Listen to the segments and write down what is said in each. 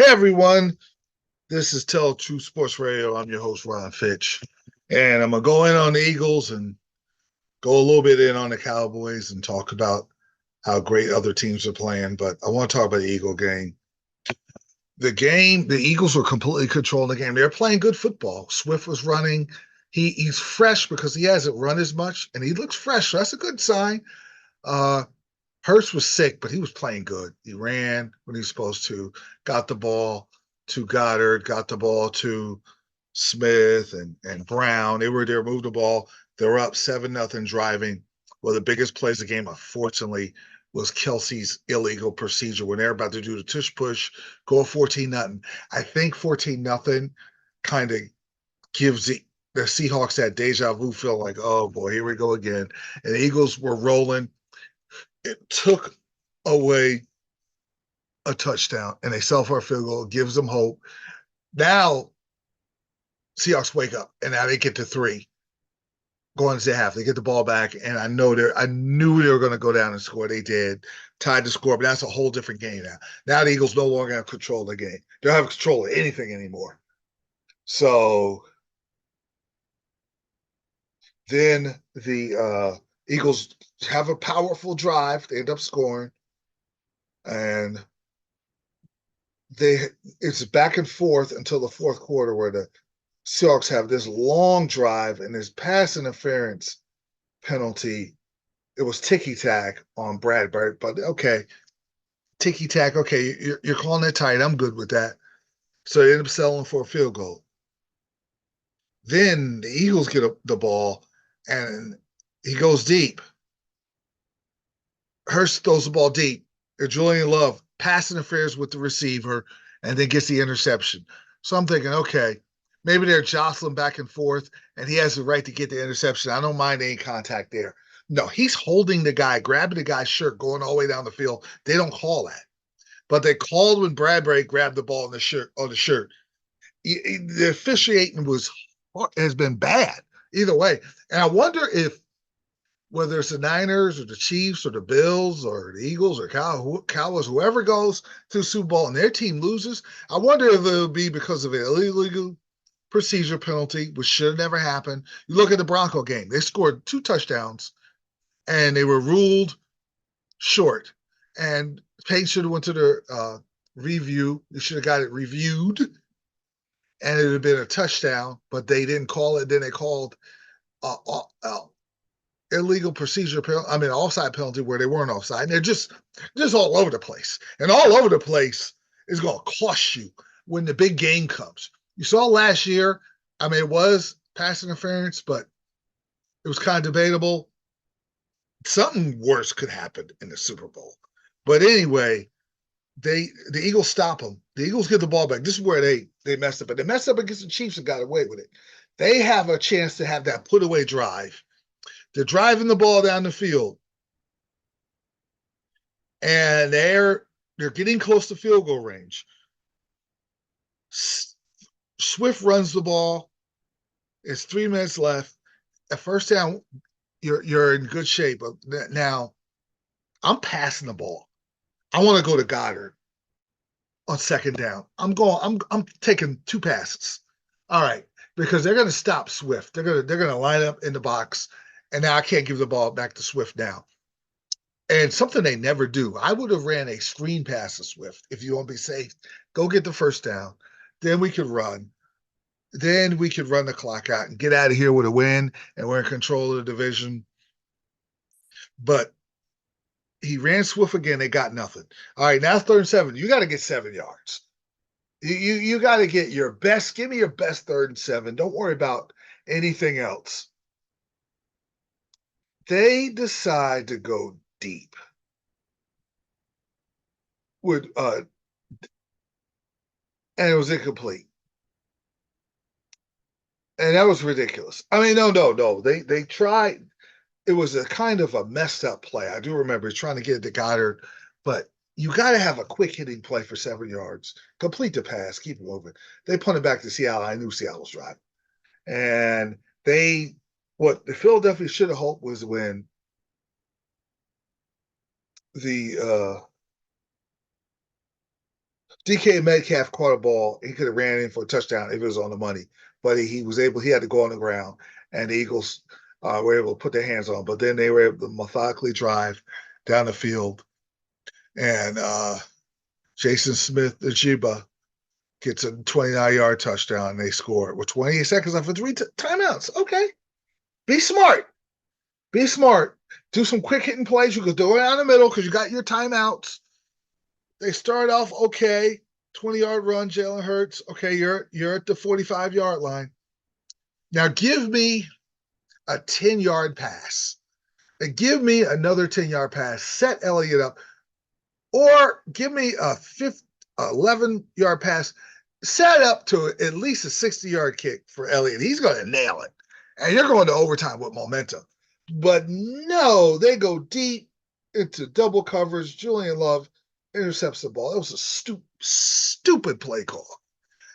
everyone. This is Tell True Sports Radio. I'm your host, Ron Fitch. And I'm going to go in on the Eagles and go a little bit in on the Cowboys and talk about how great other teams are playing. But I want to talk about the Eagle game. The Eagles were completely controlling the game. They were playing good football. Swift was running. He's fresh because he hasn't run as much, and he looks fresh. So that's a good sign. Uh, Hurts was sick, but he was playing good. He ran when he was supposed to, got the ball to Goddard, got the ball to Smith and Brown. They were there, moved the ball. They were up 7-0 driving. Well, the biggest plays of the game, unfortunately, was Kelsey's illegal procedure when they're about to do the tush push, go 14-0. I think 14-0 kind of gives the Seahawks that deja vu feel like, oh boy, here we go again. And the Eagles were rolling. It took away a touchdown and they sell for a field goal. It gives them hope. Now Seahawks wake up and now they get to 3 going into half. They get the ball back, and I knew they were going to go down and score. They did, tied the score, but that's a whole different game now. Now the Eagles no longer have control of the game. They don't have control of anything anymore. So then the Eagles have a powerful drive. They end up scoring, and it's back and forth until the fourth quarter where the Seahawks have this long drive and this pass interference penalty. It was ticky-tack on Bradbury, but okay, ticky-tack, okay, you're calling it tight. I'm good with that. So they end up settling for a field goal. Then the Eagles get the ball, and he goes deep. Hurst throws the ball deep. Julian Love pass interferes with the receiver and then gets the interception. So I'm thinking, okay, maybe they're jostling back and forth, and he has the right to get the interception. I don't mind any contact there. No, he's holding the guy, grabbing the guy's shirt, going all the way down the field. They don't call that. But they called when Bradbury grabbed the ball on the shirt. The officiating has been bad either way. And I wonder if whether it's the Niners or the Chiefs or the Bills or the Eagles or Cowboys, whoever goes to the Super Bowl and their team loses, I wonder if it'll be because of an illegal procedure penalty, which should have never happened. You look at the Bronco game. They scored 2 touchdowns, and they were ruled short. And Payne should have went to the review. They should have got it reviewed, and it would have been a touchdown, but they didn't call it. Then they called illegal procedure penalty, offside penalty where they weren't offside. And they're just all over the place. And all over the place is going to cost you when the big game comes. You saw last year, it was pass interference, but it was kind of debatable. Something worse could happen in the Super Bowl. But anyway, the Eagles stop them. The Eagles get the ball back. This is where they messed up. But they messed up against the Chiefs and got away with it. They have a chance to have that put-away drive. They're driving the ball down the field, and they're getting close to field goal range. Swift runs the ball. It's 3 minutes left. At first down, you're in good shape. But now, I'm passing the ball. I want to go to Goddard on second down. I'm taking 2 passes. All right, because they're going to stop Swift. They're going to line up in the box. And now I can't give the ball back to Swift now. And something they never do. I would have ran a screen pass to Swift if you want to be safe. Go get the first down. Then we could run. Then we could run the clock out and get out of here with a win, and we're in control of the division. But he ran Swift again. They got nothing. All right, now 3rd and 7. You got to get 7 yards. You got to get your best. Give me your best 3rd and 7. Don't worry about anything else. They decide to go deep with and it was incomplete. And that was ridiculous. No. They tried. It was a kind of a messed up play. I do remember trying to get it to Goddard, but you got to have a quick hitting play for 7 yards. Complete the pass, keep it moving. They punted back to Seattle. I knew Seattle was driving. And what the Philadelphia should have hoped was when the DK Metcalf caught a ball. He could have ran in for a touchdown if it was on the money, but he was able. He had to go on the ground, and the Eagles were able to put their hands on. But then they were able to methodically drive down the field, and Jason Smith-Njigba gets a 29-yard touchdown, and they score with 28 seconds left for three timeouts. Okay, be smart. Be smart. Do some quick hitting plays. You can do it down the middle because you got your timeouts. They start off okay. 20-yard run, Jalen Hurts. Okay, you're at the 45-yard line. Now give me a 10-yard pass. And give me another 10-yard pass. Set Elliott up. Or give me a 11-yard pass. Set up to at least a 60-yard kick for Elliott. He's going to nail it. And you're going to overtime with momentum. But no, they go deep into double coverage. Julian Love intercepts the ball. It was a stupid play call.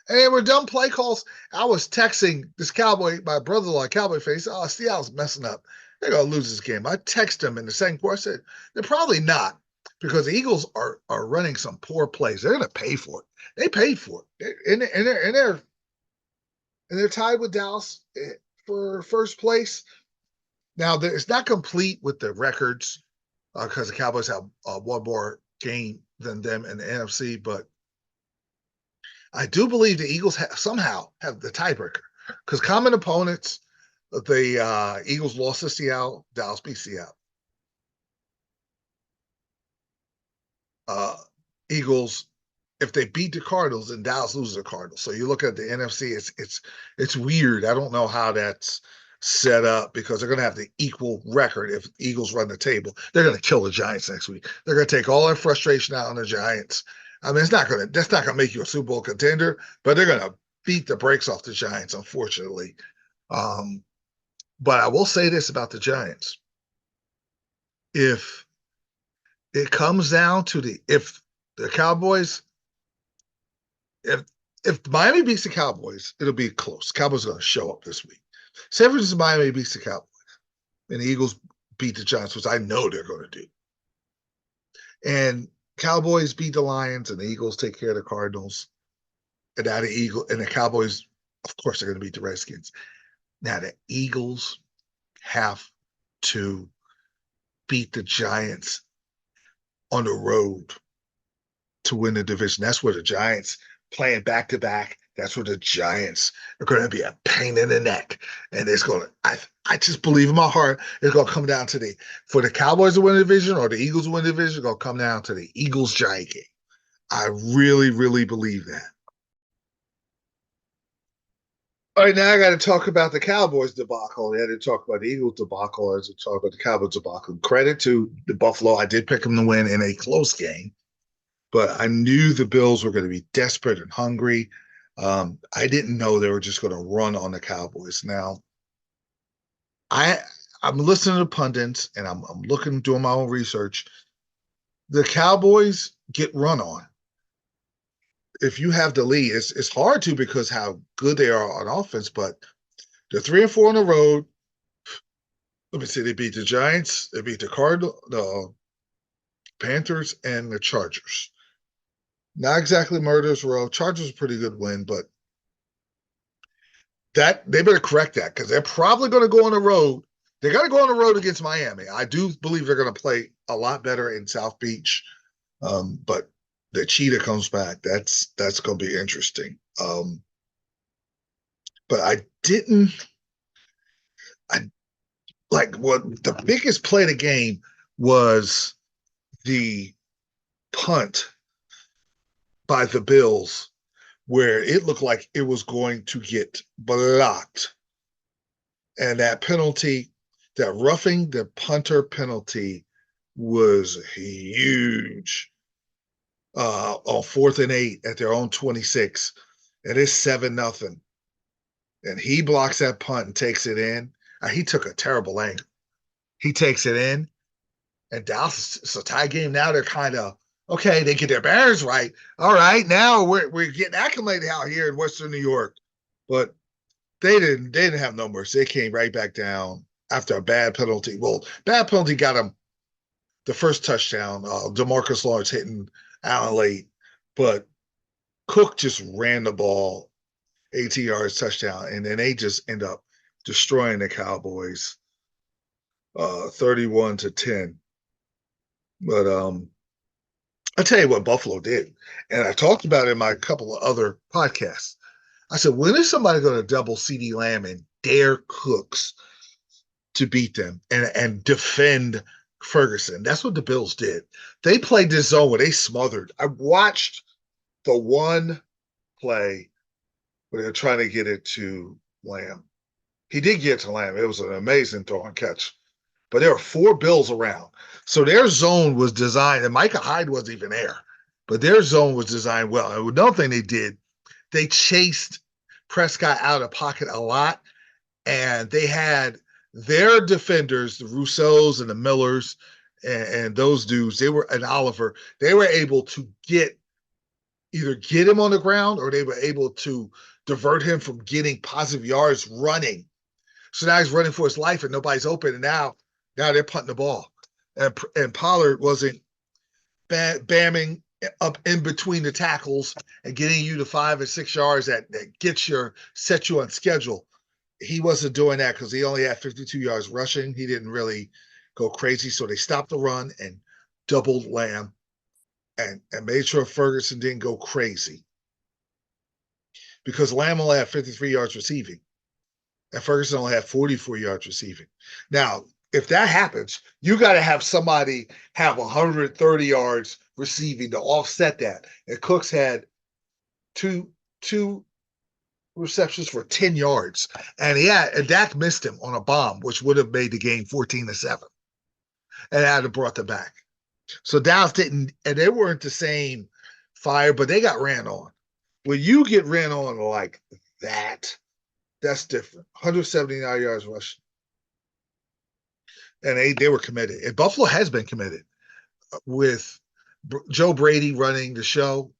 And they were dumb play calls. I was texting this my brother-in-law, Cowboy face. Oh, Seattle's messing up. They're going to lose this game. I texted him in the second quarter. I said, they're probably not because the Eagles are running some poor plays. They're going to pay for it. They paid for it. And they're tied with Dallas for first place. Now, it's not complete with the records because the Cowboys have one more game than them in the NFC, but I do believe the Eagles somehow have the tiebreaker because common opponents, the Eagles lost to Seattle, Dallas beat Seattle. Eagles, if they beat the Cardinals, then Dallas loses the Cardinals. So you look at the NFC, it's weird. I don't know how that's set up because they're going to have the equal record if Eagles run the table. They're going to kill the Giants next week. They're going to take all their frustration out on the Giants. I mean, that's not going to make you a Super Bowl contender, but they're going to beat the brakes off the Giants, unfortunately. But I will say this about the Giants. If it comes down to if the Cowboys, if Miami beats the Cowboys, it'll be close. Cowboys are going to show up this week. San Francisco, Miami beats the Cowboys, and the Eagles beat the Giants, which I know they're going to do. And Cowboys beat the Lions, and the Eagles take care of the Cardinals. And now the Cowboys, of course, are going to beat the Redskins. Now the Eagles have to beat the Giants on the road to win the division. That's where the Giants playing back to back. That's where the Giants are going to be a pain in the neck. And it's going to, I just believe in my heart, it's going to come down to for the Cowboys to win the division or the Eagles to win the division, it's going to come down to the Eagles-Giant game. I really, really believe that. All right, now I got to talk about the Cowboys debacle. I had to talk about the Eagles debacle. I had to talk about the Cowboys debacle. Credit to the Buffalo. I did pick them to win in a close game, but I knew the Bills were going to be desperate and hungry. I didn't know they were just going to run on the Cowboys. Now, I'm listening to pundits and I'm doing my own research. The Cowboys get run on. If you have the lead, it's hard to because how good they are on offense, but they're 3-4 on the road. Let me see, they beat the Giants, they beat the Cardinals, the Panthers, and the Chargers. Not exactly murderers row. Chargers a pretty good win, but that they better correct that because they're probably going to go on the road. They got to go on the road against Miami. I do believe they're going to play a lot better in South Beach, but the cheetah comes back. That's going to be interesting. But I like what the biggest play of the game was the punt by the Bills where it looked like it was going to get blocked. And that penalty, that roughing the punter penalty was huge. On 4th and 8 at their own 26, and it's 7-0. And he blocks that punt and takes it in. He took a terrible angle. He takes it in, and Dallas, it's a tie game now. They're kind of okay. They get their bearings right. All right, now we're getting acclimated out here in Western New York, but they didn't have no mercy. They came right back down after a bad penalty. Well, bad penalty got them the first touchdown. DeMarcus Lawrence hitting Allen late, but Cook just ran the ball 18 yards touchdown, and then they just end up destroying the Cowboys 31-10. But I tell you what Buffalo did, and I talked about it in my couple of other podcasts. I said, when is somebody going to double CeeDee Lamb and dare Cooks to beat them and defend Ferguson? That's what the Bills did. They played this zone where they smothered. I watched the one play where they're trying to get it to Lamb. He did get to Lamb. It was an amazing throw and catch. But there were 4 Bills around. So their zone was designed, and Micah Hyde wasn't even there, but their zone was designed well. And another thing they did, they chased Prescott out of pocket a lot, and they had their defenders, the Rousseaus and the Millers and those dudes, and Oliver, they were able to either get him on the ground or they were able to divert him from getting positive yards running. So now he's running for his life and nobody's open. And now they're punting the ball. And Pollard wasn't bamming up in between the tackles and getting you to 5 or 6 yards that set you on schedule. He wasn't doing that because he only had 52 yards rushing. He didn't really go crazy. So they stopped the run and doubled Lamb and made sure Ferguson didn't go crazy. Because Lamb only had 53 yards receiving. And Ferguson only had 44 yards receiving. Now, if that happens, you got to have somebody have 130 yards receiving to offset that. And Cooks had two receptions for 10 yards. And Dak missed him on a bomb, which would have made the game 14-7. And I'd have brought them back. So Dallas didn't, and they weren't the same fire, but they got ran on. When you get ran on like that, that's different. 179 yards rushing. And they were committed. And Buffalo has been committed with Joe Brady running the show.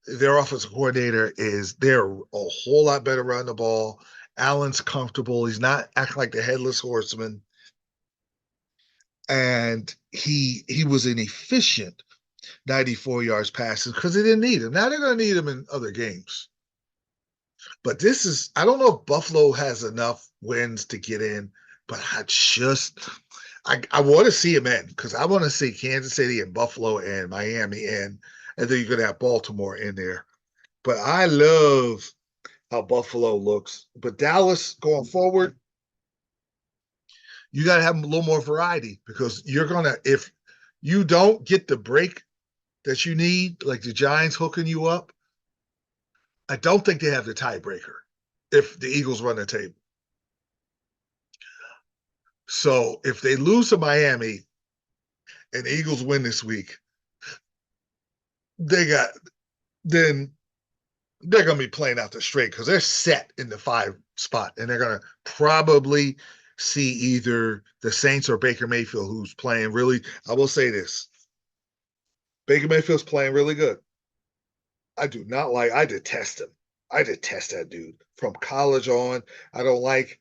Their offensive coordinator they're a whole lot better running the ball. Allen's comfortable. He's not acting like the headless horseman. And he was an efficient 94 yards passing because they didn't need him. Now they're going to need him in other games. But I don't know if Buffalo has enough wins to get in, but I want to see him in because I want to see Kansas City and Buffalo and Miami in, and then you're going to have Baltimore in there. But I love how Buffalo looks. But Dallas going forward, you got to have a little more variety because if you don't get the break that you need, like the Giants hooking you up, I don't think they have the tiebreaker if the Eagles run the table. So if they lose to Miami and the Eagles win this week, then they're going to be playing out the straight because they're set in the 5 spot, and they're going to probably see either the Saints or Baker Mayfield, who's playing really. I will say this: Baker Mayfield's playing really good. I detest him. I detest that dude from college on. I don't like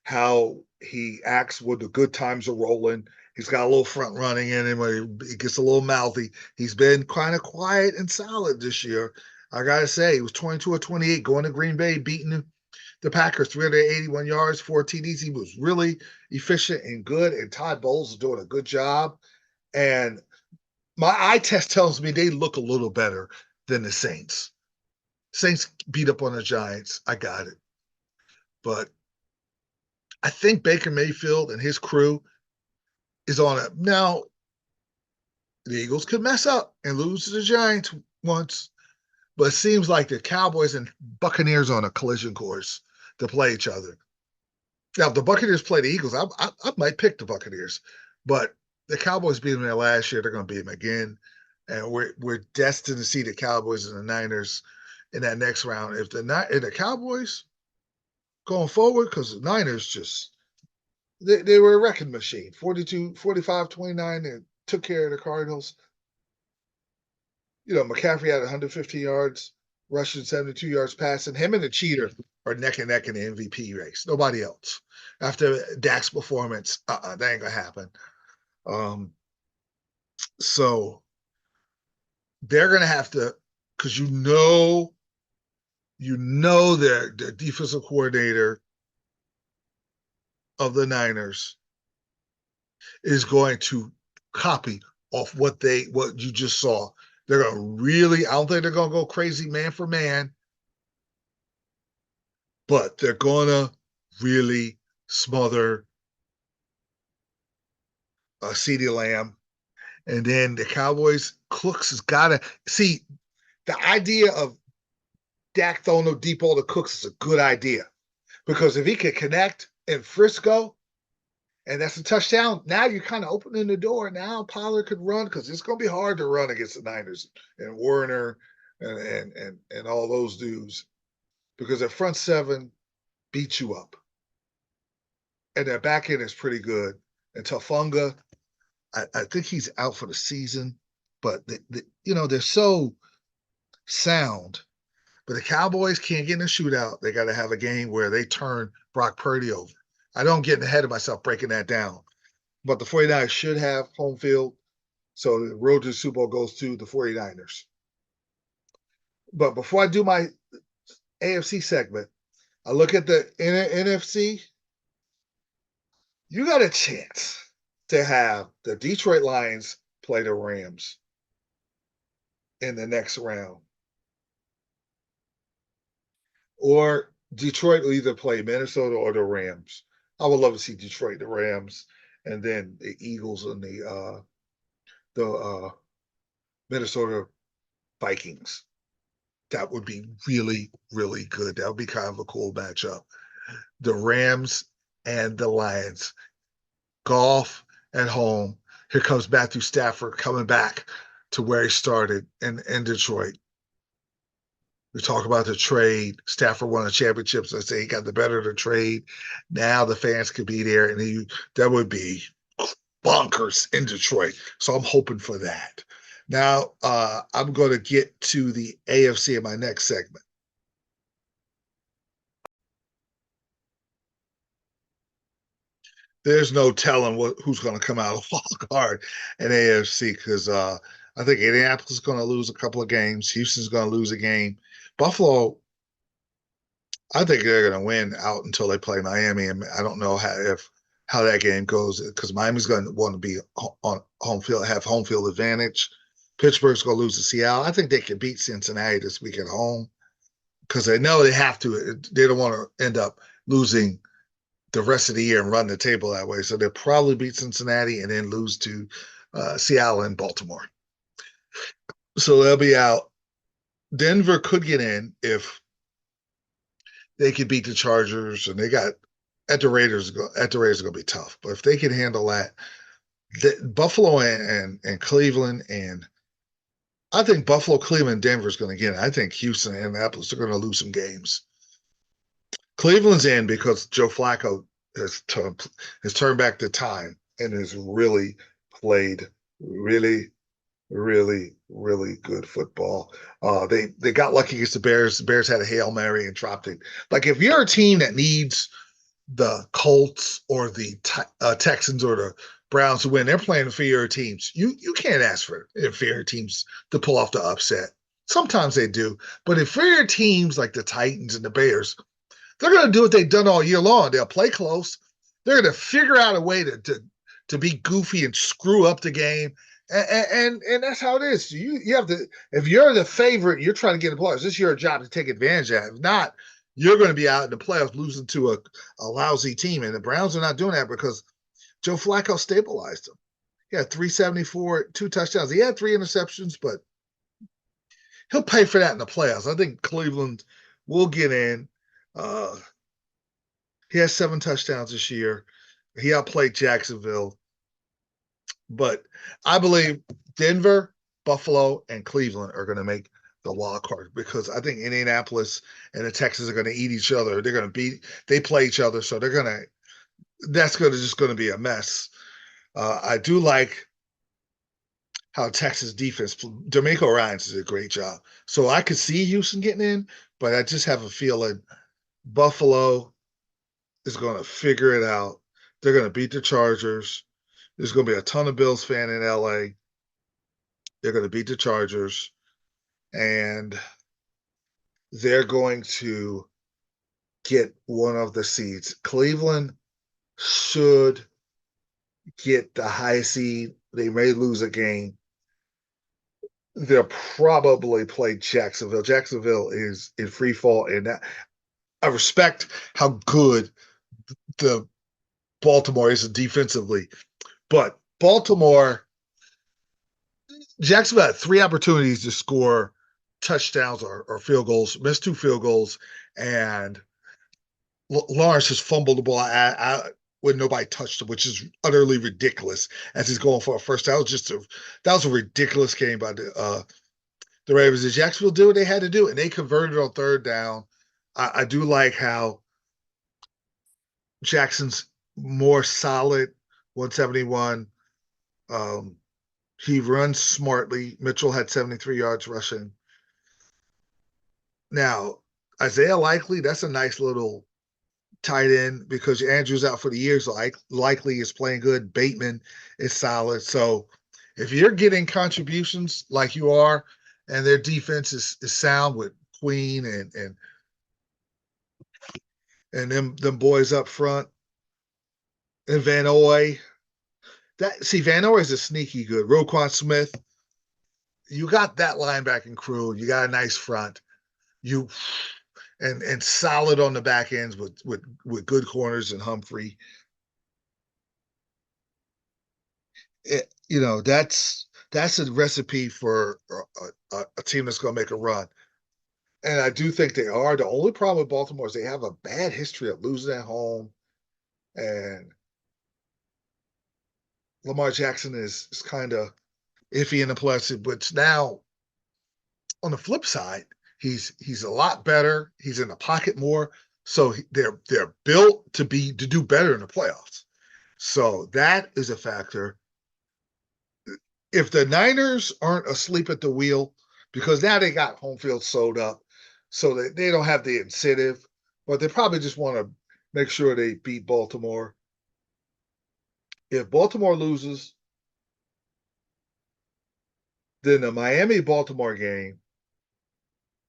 how he acts when the good times are rolling. He's got a little front running in him where he gets a little mouthy. He's been kind of quiet and solid this year. I got to say, he was 22 or 28 going to Green Bay, beating the Packers 381 yards, 4 TDs. He was really efficient and good, and Todd Bowles is doing a good job. And my eye test tells me they look a little better than the Saints. Saints beat up on the Giants. I got it. But I think Baker Mayfield and his crew is on it. Now, the Eagles could mess up and lose to the Giants once, but it seems like the Cowboys and Buccaneers on a collision course to play each other. Now, if the Buccaneers play the Eagles, I might pick the Buccaneers, but the Cowboys beat them there last year. They're going to beat them again, and we're destined to see the Cowboys and the Niners in that next round. If the Cowboys going forward, because the Niners just they were a wrecking machine, 45-29, and took care of the Cardinals. McCaffrey had 150 yards rushing, 72 yards passing. Him and the cheater are neck and neck in the MVP race. Nobody else. After Dak's performance, that ain't gonna happen. So they're gonna have to because their defensive coordinator of the Niners is going to copy off what you just saw. They're gonna really, I don't think they're gonna go crazy man for man, but they're gonna really smother CeeDee Lamb. And then the Cowboys, Cooks has gotta see the idea of Dak throwing no deep ball to Cooks is a good idea. Because if he can connect in Frisco, and that's a touchdown. Now you're kind of opening the door. Now Pollard could run because it's going to be hard to run against the Niners and Werner and all those dudes because their front seven beats you up, and their back end is pretty good. And Tafunga, I think he's out for the season, but they're so sound. But the Cowboys can't get in a shootout. They got to have a game where they turn Brock Purdy over. I don't get ahead of myself breaking that down. But the 49ers should have home field. So the road to the Super Bowl goes to the 49ers. But before I do my AFC segment, I look at the NFC. You got a chance to have the Detroit Lions play the Rams in the next round. Or Detroit will either play Minnesota or the Rams. I would love to see Detroit, the Rams, and then the Eagles and the Minnesota Vikings. That would be really, really good. That would be kind of a cool matchup. The Rams and the Lions. Golf at home. Here comes Matthew Stafford coming back to where he started in Detroit. We talk about the trade. Stafford won the championships. I say he got the better of the trade. Now the fans could be there, and that would be bonkers in Detroit. So I'm hoping for that. Now I'm going to get to the AFC in my next segment. There's no telling who's going to come out of wild card in AFC because I think Indianapolis is going to lose a couple of games. Houston's going to lose a game. Buffalo, I think they're going to win out until they play Miami, and I don't know how that game goes because Miami's going to want to be on home field, have home field advantage. Pittsburgh's going to lose to Seattle. I think they can beat Cincinnati this week at home because they know they have to. They don't want to end up losing the rest of the year and run the table that way. So they'll probably beat Cincinnati and then lose to Seattle and Baltimore. So they'll be out. Denver could get in if they could beat the Chargers, and they got at the Raiders. At the Raiders, going to be tough, but if they can handle that, Buffalo and Cleveland, and I think Buffalo, Cleveland, Denver is going to get it. I think Houston and Indianapolis are going to lose some games. Cleveland's in because Joe Flacco has turned back the time and has really played really, really, really good football. They got lucky against the Bears. The Bears had a Hail Mary and dropped it. Like if you're a team that needs the Colts or the Texans or the Browns to win, they're playing inferior teams. You can't ask for inferior teams to pull off the upset. Sometimes they do, but inferior teams like the Titans and the Bears, they're going to do what they've done all year long. They'll play close. They're going to figure out a way to be goofy and screw up the game. And that's how it is. You have to, if you're the favorite, you're trying to get in the playoffs. It's your job to take advantage of it. If not, you're going to be out in the playoffs losing to a lousy team. And the Browns are not doing that because Joe Flacco stabilized them. He had 374, 2 touchdowns. He had 3 interceptions, but he'll pay for that in the playoffs. I think Cleveland will get in. He has 7 touchdowns this year. He outplayed Jacksonville. But I believe Denver, Buffalo, and Cleveland are going to make the wild card because I think Indianapolis and the Texans are going to eat each other. They play each other, so that's just going to be a mess. I do like how Texas defense, D'Amico Ryans does a great job. So I could see Houston getting in, but I just have a feeling Buffalo is going to figure it out. They're going to beat the Chargers. There's going to be a ton of Bills fan in LA. They're going to beat the Chargers. and they're going to get one of the seeds. Cleveland should get the high seed. They may lose a game. They'll probably play Jacksonville. Jacksonville is in free fall, and that, I respect how good the Baltimore is defensively, but Jacksonville had 3 opportunities to score touchdowns or field goals, missed 2 field goals, and Lawrence just fumbled the ball out when nobody touched him, which is utterly ridiculous as he's going for a first. That was a ridiculous game by the Ravens. Did Jacksonville do what they had to do, and they converted on third down. I do like how Jackson's more solid, 171. He runs smartly. Mitchell had 73 yards rushing. Now, Isaiah Likely, that's a nice little tight end because Andrews out for the year, so Likely is playing good. Bateman is solid. So if you're getting contributions like you are, and their defense is sound with Queen and them boys up front, and Van Noy. Van Noy is a sneaky good. Roquan Smith, you got that linebacking crew. You got a nice front. You and solid on the back ends with good corners and Humphrey. That's a recipe for a team that's going to make a run. And I do think they are. The only problem with Baltimore is they have a bad history of losing at home, and Lamar Jackson is kind of iffy in the playoffs. But now, on the flip side, he's a lot better. He's in the pocket more, so they're built to do better in the playoffs. So that is a factor. If the Niners aren't asleep at the wheel, because now they got home field sold up, so that they don't have the incentive, but they probably just want to make sure they beat Baltimore. If Baltimore loses, then the Miami-Baltimore game,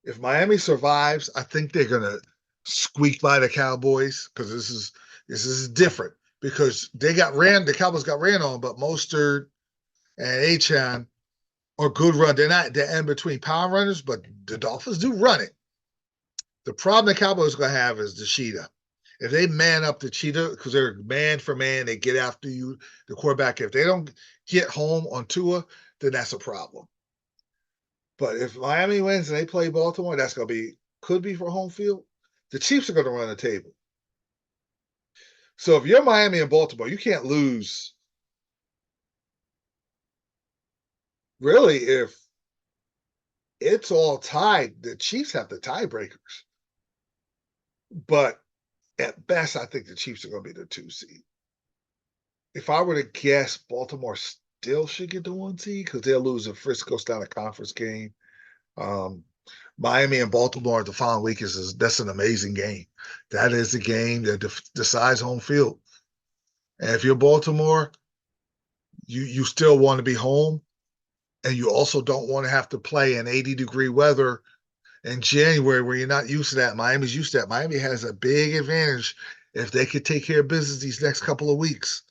if Miami survives, I think they're going to squeak by the Cowboys because this is different because the Cowboys got ran on, but Mostert and Achane are good run. They're in between power runners, but the Dolphins do run it. The problem the Cowboys are going to have is the cheetah. If they man up the cheetah, because they're man for man, they get after you, the quarterback. If they don't get home on Tua, then that's a problem. But if Miami wins and they play Baltimore, that's going to could be for home field. The Chiefs are going to run the table. So if you're Miami and Baltimore, you can't lose. Really, if it's all tied, the Chiefs have the tiebreakers. But at best, I think the Chiefs are going to be the 2 seed. If I were to guess, Baltimore still should get the 1 seed because they'll lose if Frisco down a conference game. Miami and Baltimore the following week that's an amazing game. That is the game that decides home field. And if you're Baltimore, you still want to be home, and you also don't want to have to play in 80-degree weather in January where you're not used to that. Miami's used to that. Miami has a big advantage if they could take care of business these next couple of weeks.